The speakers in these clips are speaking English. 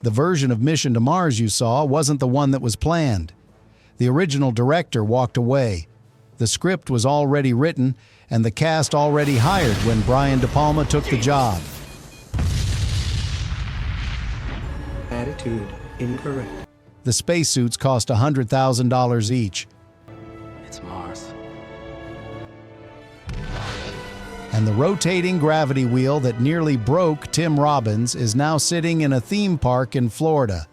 The version of Mission to Mars you saw wasn't the one that was planned. The original director walked away. The script was already written, and the cast already hired when Brian De Palma took the job. Attitude incorrect. The spacesuits cost $100,000 each. It's Mars. And the rotating gravity wheel that nearly broke Tim Robbins is now sitting in a theme park in Florida.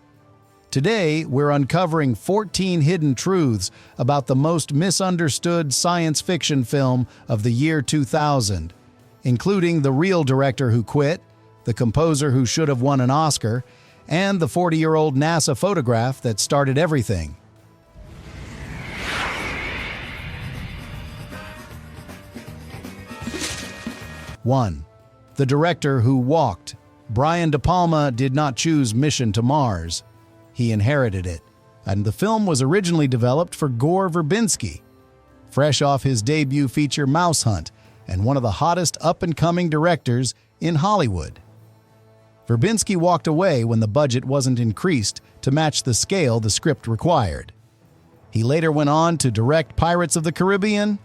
Today, we're uncovering 14 hidden truths about the most misunderstood science fiction film of the year 2000, including the real director who quit, the composer who should have won an Oscar, and the 40-year-old NASA photograph that started everything. One, the director who walked. Brian De Palma did not choose Mission to Mars. He inherited it, and the film was originally developed for Gore Verbinski, fresh off his debut feature Mouse Hunt, and one of the hottest up-and-coming directors in Hollywood. Verbinski walked away when the budget wasn't increased to match the scale the script required. He later went on to direct Pirates of the Caribbean.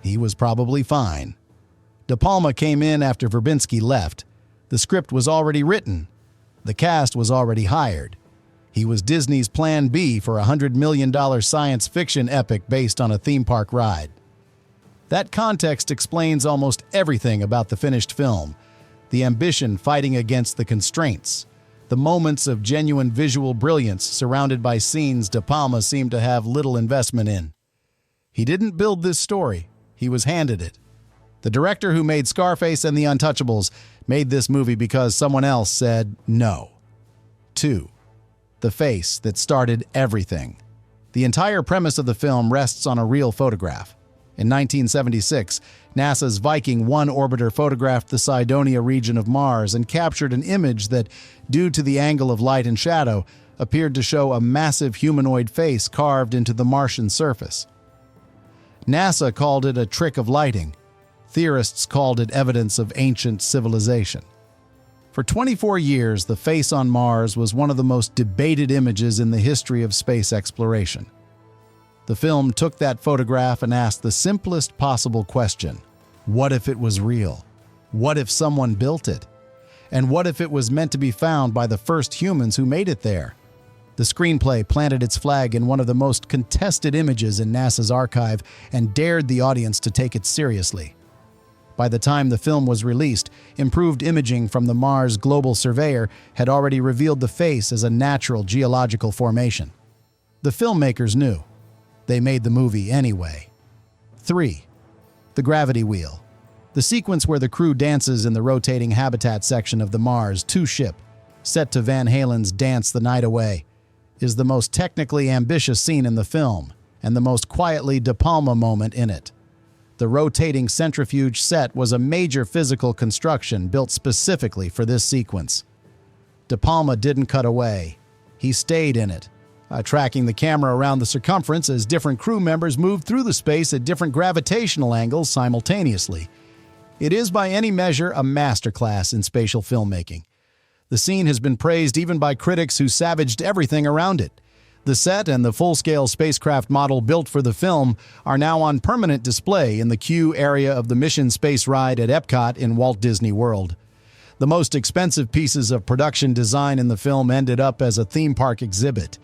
He was probably fine. De Palma came in after Verbinski left. The script was already written. The cast was already hired. He was Disney's plan B for a $100 million science fiction epic based on a theme park ride. That context explains almost everything about the finished film. The ambition fighting against the constraints. The moments of genuine visual brilliance surrounded by scenes De Palma seemed to have little investment in. He didn't build this story. He was handed it. The director who made Scarface and The Untouchables made this movie because someone else said no. 2. The face that started everything. The entire premise of the film rests on a real photograph. In 1976, NASA's Viking 1 orbiter photographed the Cydonia region of Mars and captured an image that, due to the angle of light and shadow, appeared to show a massive humanoid face carved into the Martian surface. NASA called it a trick of lighting. Theorists called it evidence of ancient civilization. For 24 years, the face on Mars was one of the most debated images in the history of space exploration. The film took that photograph and asked the simplest possible question: what if it was real? What if someone built it? And what if it was meant to be found by the first humans who made it there? The screenplay planted its flag in one of the most contested images in NASA's archive and dared the audience to take it seriously. By the time the film was released, improved imaging from the Mars Global Surveyor had already revealed the face as a natural geological formation. The filmmakers knew. They made the movie anyway. 3. The gravity wheel. The sequence where the crew dances in the rotating habitat section of the Mars 2 ship, set to Van Halen's Dance the Night Away, is the most technically ambitious scene in the film and the most quietly De Palma moment in it. The rotating centrifuge set was a major physical construction built specifically for this sequence. De Palma didn't cut away. He stayed in it, tracking the camera around the circumference as different crew members moved through the space at different gravitational angles simultaneously. It is by any measure a masterclass in spatial filmmaking. The scene has been praised even by critics who savaged everything around it. The set and the full-scale spacecraft model built for the film are now on permanent display in the Q area of the Mission Space Ride at Epcot in Walt Disney World. The most expensive pieces of production design in the film ended up as a theme park exhibit.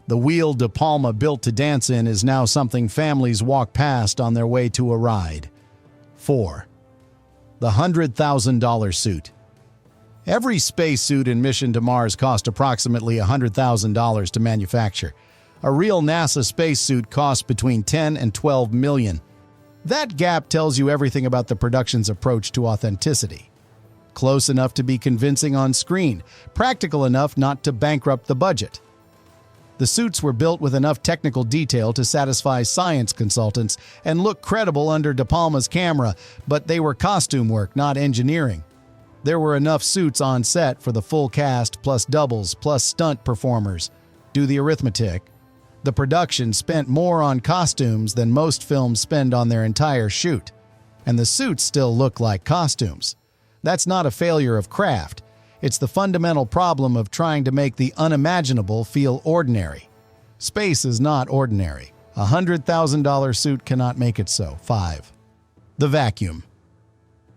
The wheel De Palma built to dance in is now something families walk past on their way to a ride. 4. The $100,000 suit. Every spacesuit in Mission to Mars cost approximately $100,000 to manufacture. A real NASA spacesuit costs between $10 and $12 million. That gap tells you everything about the production's approach to authenticity. Close enough to be convincing on screen, practical enough not to bankrupt the budget. The suits were built with enough technical detail to satisfy science consultants and look credible under De Palma's camera, but they were costume work, not engineering. There were enough suits on set for the full cast plus doubles plus stunt performers. Do the arithmetic. The production spent more on costumes than most films spend on their entire shoot. And the suits still look like costumes. That's not a failure of craft. It's the fundamental problem of trying to make the unimaginable feel ordinary. Space is not ordinary. A $100,000 suit cannot make it so. 5. The vacuum.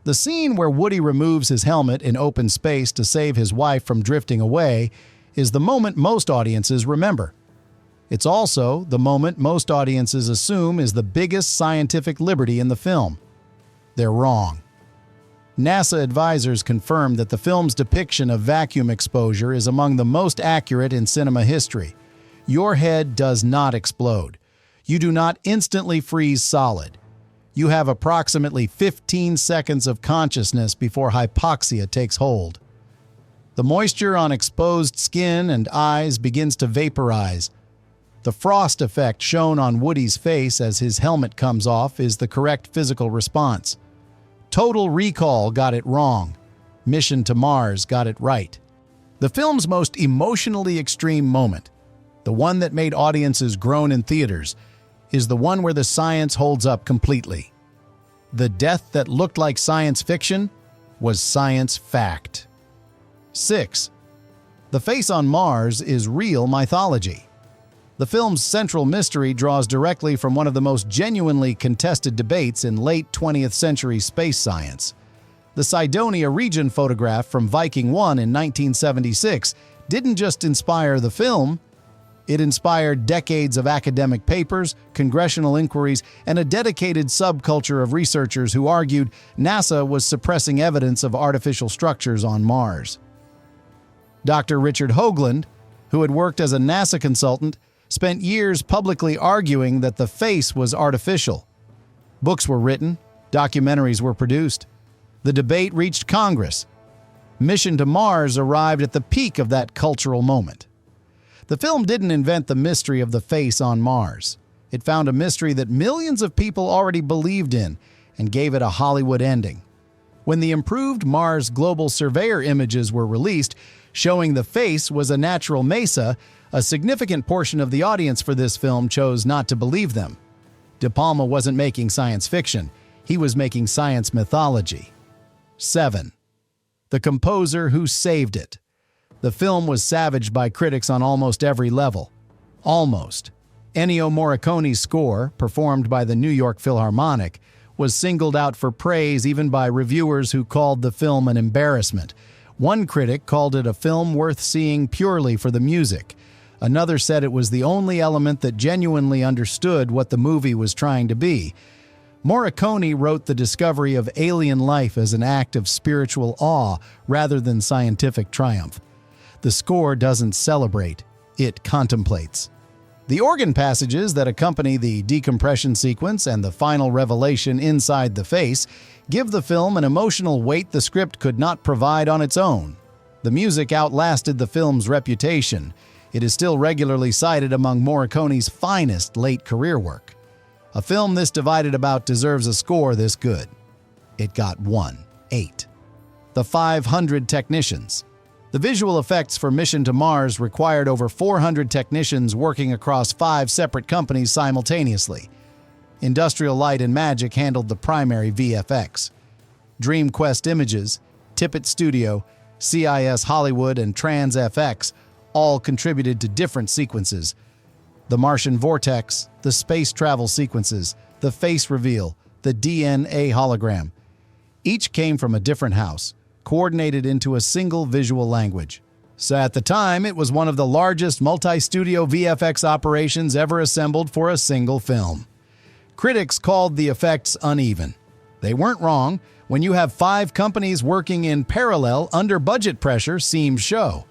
The scene where Woody removes his helmet in open space to save his wife from drifting away is the moment most audiences remember. It's also the moment most audiences assume is the biggest scientific liberty in the film. They're wrong. NASA advisors confirmed that the film's depiction of vacuum exposure is among the most accurate in cinema history. Your head does not explode. You do not instantly freeze solid. You have approximately 15 seconds of consciousness before hypoxia takes hold. The moisture on exposed skin and eyes begins to vaporize. The frost effect shown on Woody's face as his helmet comes off is the correct physical response. Total Recall got it wrong. Mission to Mars got it right. The film's most emotionally extreme moment, the one that made audiences groan in theaters, is the one where the science holds up completely. The death that looked like science fiction was science fact. 6. The face on Mars is real mythology. The film's central mystery draws directly from one of the most genuinely contested debates in late 20th century space science. The Cydonia region photograph from Viking 1 in 1976 didn't just inspire the film, it inspired decades of academic papers, congressional inquiries, and a dedicated subculture of researchers who argued NASA was suppressing evidence of artificial structures on Mars. Dr. Richard Hoagland, who had worked as a NASA consultant, spent years publicly arguing that the face was artificial. Books were written, documentaries were produced. The debate reached Congress. Mission to Mars arrived at the peak of that cultural moment. The film didn't invent the mystery of the face on Mars. It found a mystery that millions of people already believed in and gave it a Hollywood ending. When the improved Mars Global Surveyor images were released, showing the face was a natural mesa, a significant portion of the audience for this film chose not to believe them. De Palma wasn't making science fiction. He was making science mythology. 7. The composer who saved it. The film was savaged by critics on almost every level. Almost. Ennio Morricone's score, performed by the New York Philharmonic, was singled out for praise even by reviewers who called the film an embarrassment. One critic called it a film worth seeing purely for the music. Another said it was the only element that genuinely understood what the movie was trying to be. Morricone wrote the discovery of alien life as an act of spiritual awe rather than scientific triumph. The score doesn't celebrate, it contemplates. The organ passages that accompany the decompression sequence and the final revelation inside the face give the film an emotional weight the script could not provide on its own. The music outlasted the film's reputation. It is still regularly cited among Morricone's finest late career work. A film this divided about deserves a score this good. It got 8. The 500 technicians. The visual effects for Mission to Mars required over 400 technicians working across 5 separate companies simultaneously. Industrial Light and Magic handled the primary VFX. DreamQuest Images, Tippett Studio, CIS Hollywood, and TransFX all contributed to different sequences. The Martian Vortex, the space travel sequences, the face reveal, the DNA hologram. Each came from a different house, coordinated into a single visual language. So at the time, it was one of the largest multi-studio VFX operations ever assembled for a single film. Critics called the effects uneven. They weren't wrong. When you have 5 companies working in parallel under budget pressure seems show.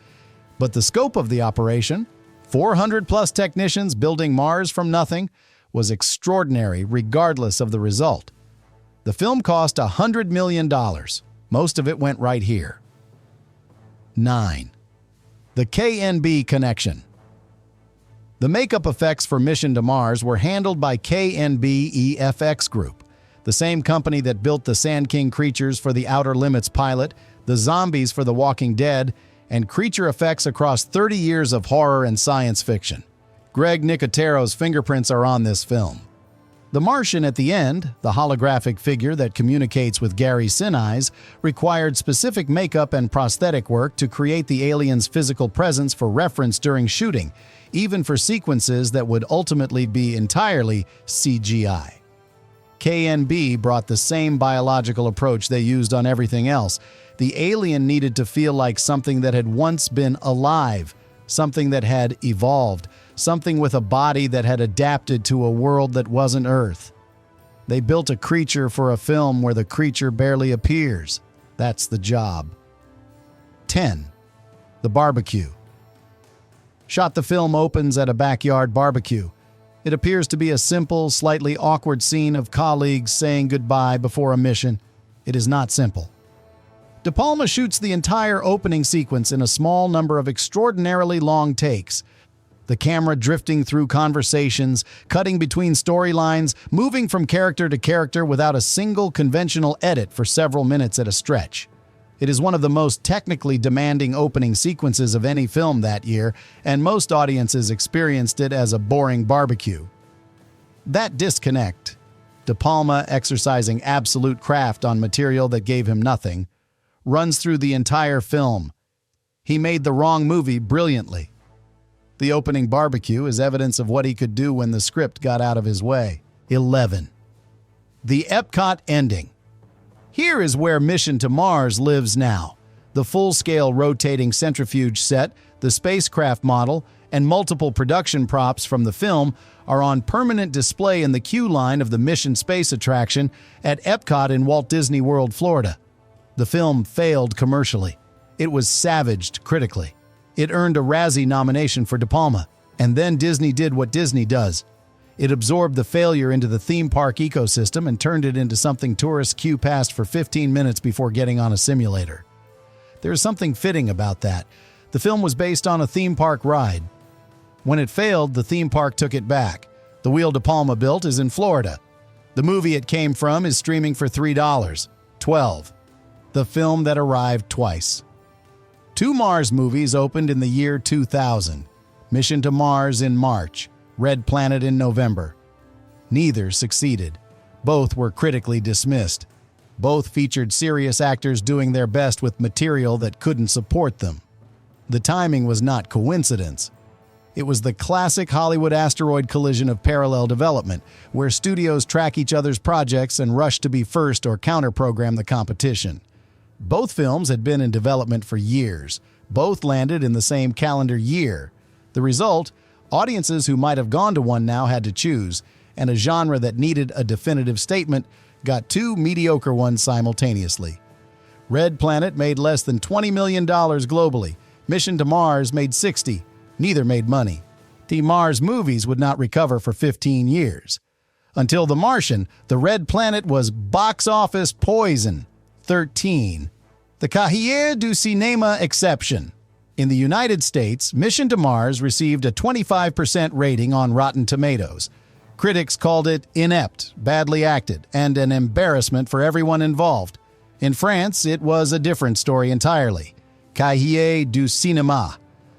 But the scope of the operation, 400-plus technicians building Mars from nothing, was extraordinary regardless of the result. The film cost $100 million. Most of it went right here. 9. The KNB connection. The makeup effects for Mission to Mars were handled by KNB EFX Group, the same company that built the Sand King creatures for the Outer Limits pilot, the zombies for The Walking Dead, and creature effects across 30 years of horror and science fiction. Greg Nicotero's fingerprints are on this film. The Martian at the end, the holographic figure that communicates with Gary Sinise, required specific makeup and prosthetic work to create the alien's physical presence for reference during shooting, even for sequences that would ultimately be entirely CGI. KNB brought the same biological approach they used on everything else. The alien needed to feel like something that had once been alive, something that had evolved, something with a body that had adapted to a world that wasn't Earth. They built a creature for a film where the creature barely appears. That's the job. 10. The barbecue. Shot the film opens at a backyard barbecue. It appears to be a simple, slightly awkward scene of colleagues saying goodbye before a mission. It is not simple. De Palma shoots the entire opening sequence in a small number of extraordinarily long takes. The camera drifting through conversations, cutting between storylines, moving from character to character without a single conventional edit for several minutes at a stretch. It is one of the most technically demanding opening sequences of any film that year, and most audiences experienced it as a boring barbecue. That disconnect, De Palma exercising absolute craft on material that gave him nothing, runs through the entire film. He made the wrong movie brilliantly. The opening barbecue is evidence of what he could do when the script got out of his way. 11. The Epcot ending. Here is where Mission to Mars lives now. The full-scale rotating centrifuge set, the spacecraft model, and multiple production props from the film are on permanent display in the queue line of the Mission Space attraction at Epcot in Walt Disney World, Florida. The film failed commercially. It was savaged critically. It earned a Razzie nomination for De Palma, and then Disney did what Disney does. It absorbed the failure into the theme park ecosystem and turned it into something tourists queue past for 15 minutes before getting on a simulator. There is something fitting about that. The film was based on a theme park ride. When it failed, the theme park took it back. The wheel De Palma built is in Florida. The movie it came from is streaming for $3. 12. The film that arrived twice. 2 Mars movies opened in the year 2000. Mission to Mars in March, Red Planet in November. Neither succeeded. Both were critically dismissed. Both featured serious actors doing their best with material that couldn't support them. The timing was not coincidence. It was the classic Hollywood asteroid collision of parallel development, where studios track each other's projects and rush to be first or counter-program the competition. Both films had been in development for years. Both landed in the same calendar year. The result, audiences who might have gone to one now had to choose, and a genre that needed a definitive statement got 2 mediocre ones simultaneously. Red Planet made less than $20 million globally. Mission to Mars made $60. Neither made money. The Mars movies would not recover for 15 years. Until The Martian, the Red Planet was box office poison. 13. The Cahiers du Cinéma exception. In the United States, Mission to Mars received a 25% rating on Rotten Tomatoes. Critics called it inept, badly acted, and an embarrassment for everyone involved. In France, it was a different story entirely. Cahiers du Cinéma,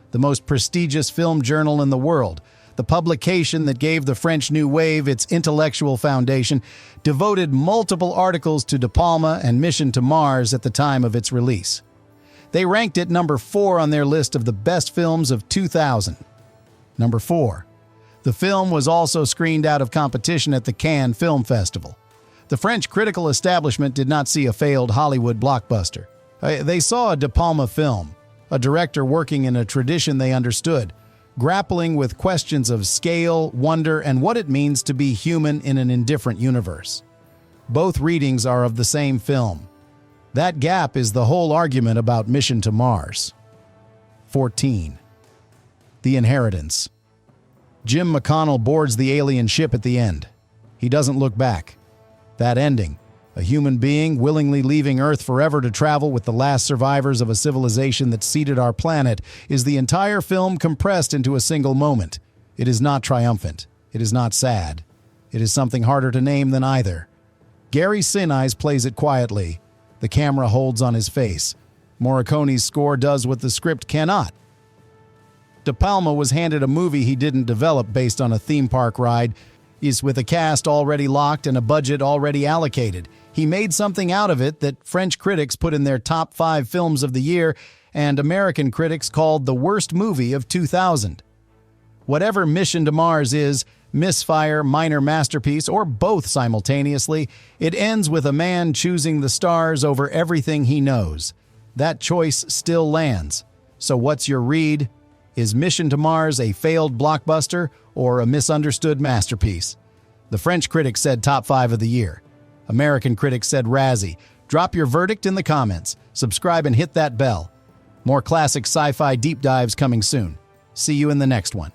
the most prestigious film journal in the world, the publication that gave the French New Wave its intellectual foundation, devoted multiple articles to De Palma and Mission to Mars at the time of its release. They ranked it number 4 on their list of the best films of 2000. Number 4. The film was also screened out of competition at the Cannes Film Festival. The French critical establishment did not see a failed Hollywood blockbuster. They saw a De Palma film, a director working in a tradition they understood, grappling with questions of scale, wonder, and what it means to be human in an indifferent universe. Both readings are of the same film. That gap is the whole argument about Mission to Mars. 14. The Inheritance. Jim McConnell boards the alien ship at the end. He doesn't look back. That ending, a human being willingly leaving Earth forever to travel with the last survivors of a civilization that seeded our planet, is the entire film compressed into a single moment. It is not triumphant. It is not sad. It is something harder to name than either. Gary Sinise plays it quietly. The camera holds on his face. Morricone's score does what the script cannot. De Palma was handed a movie he didn't develop based on a theme park ride. He's with a cast already locked and a budget already allocated. He made something out of it that French critics put in their top 5 films of the year and American critics called the worst movie of 2000. Whatever Mission to Mars is, misfire, minor masterpiece, or both simultaneously, it ends with a man choosing the stars over everything he knows. That choice still lands. So what's your read? Is Mission to Mars a failed blockbuster or a misunderstood masterpiece? The French critics said top 5 of the year. American critics said Razzie. Drop your verdict in the comments. Subscribe and hit that bell. More classic sci-fi deep dives coming soon. See you in the next one.